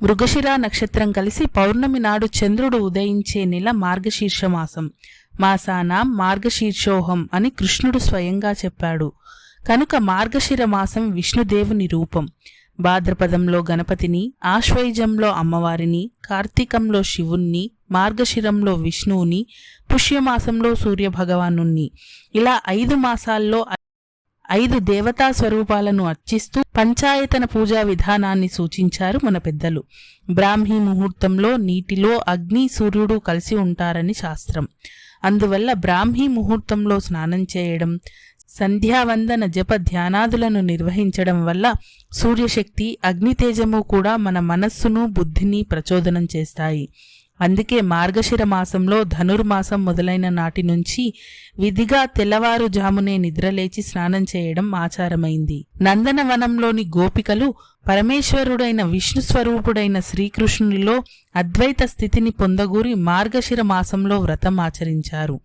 మృగశిర నక్షత్రం కలిసి పౌర్ణమి నాడు చంద్రుడు ఉదయించే నెల మార్గశీర్ష మాసం. మాసానాం మార్గశీర్షోహం అని కృష్ణుడు స్వయంగా చెప్పాడు. కనుక మార్గశిర మాసం విష్ణుదేవుని రూపం. భాద్రపదంలో గణపతిని, ఆశ్వయుజంలో అమ్మవారిని, కార్తీకంలో శివుణ్ణి, మార్గశిరంలో విష్ణువుని, పుష్యమాసంలో సూర్యభగవానుణ్ణి, ఇలా 5 మాసాల్లో 5 దేవతా స్వరూపాలను అర్చిస్తూ పంచాయతన పూజా విధానాన్ని సూచించారు మన పెద్దలు. బ్రాహ్మీ ముహూర్తంలో నీటిలో అగ్ని, సూర్యుడు కలిసి ఉంటారని శాస్త్రం. అందువల్ల బ్రాహ్మీ ముహూర్తంలో స్నానం చేయడం, సంధ్యావందన జప ధ్యానాదులను నిర్వహించడం వల్ల సూర్యశక్తి, అగ్నితేజము కూడా మన మనస్సును, బుద్ధిని ప్రచోదనం చేస్తాయి. అందుకే మార్గశిర మాసంలో ధనుర్మాసం మొదలైన నాటి నుంచి విధిగా తెల్లవారుజామునే నిద్రలేచి స్నానం చేయడం ఆచారమైంది. నందనవనంలోని గోపికలు పరమేశ్వరుడైన విష్ణు స్వరూపుడైన శ్రీకృష్ణునిలో అద్వైత స్థితిని పొందగూరి మార్గశిర మాసంలో వ్రతం ఆచరించారు.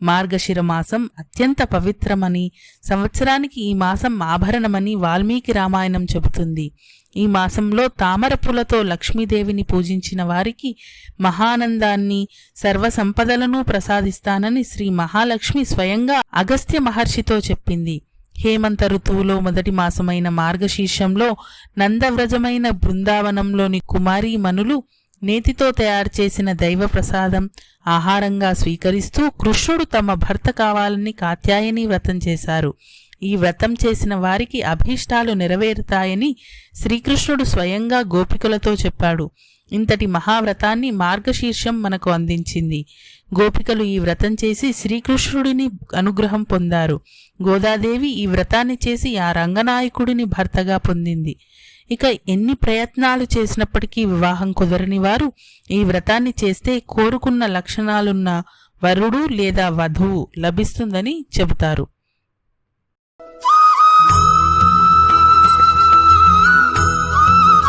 మార్గశిర మాసం అత్యంత పవిత్రమని, సంవత్సరానికి ఈ మాసం ఆభరణమని వాల్మీకి రామాయణం చెబుతుంది. ఈ మాసంలో తామర పూలతో లక్ష్మీదేవిని పూజించిన వారికి మహానందాన్ని, సర్వసంపదలను ప్రసాదిస్తానని శ్రీ మహాలక్ష్మి స్వయంగా అగస్త్య మహర్షితో చెప్పింది. హేమంత ఋతువులో మొదటి మాసమైన మార్గశీర్షంలో నందవ్రజమైన బృందావనంలోని కుమారీమణులు నేతితో తయారు చేసిన దైవ ప్రసాదం ఆహారంగా స్వీకరిస్తూ కృష్ణుడు తమ భర్త కావాలని కాత్యాయని వ్రతం చేశారు. ఈ వ్రతం చేసిన వారికి అభీష్టాలు నెరవేరుతాయని శ్రీకృష్ణుడు స్వయంగా గోపికలతో చెప్పాడు. ఇంతటి మహావ్రతాన్ని మార్గశీర్షం మనకు అందించింది. గోపికలు ఈ వ్రతం చేసి శ్రీకృష్ణుడిని అనుగ్రహం పొందారు. గోదాదేవి ఈ వ్రతాన్ని చేసి ఆ రంగనాయకుడిని భర్తగా పొందింది. ఇక ఎన్ని ప్రయత్నాలు చేసినప్పటికీ వివాహం కుదరని వారు ఈ వ్రతాన్ని చేస్తే కోరుకున్న లక్షణాలున్న వరుడు లేదా వధువు లభిస్తుందని చెబుతారు.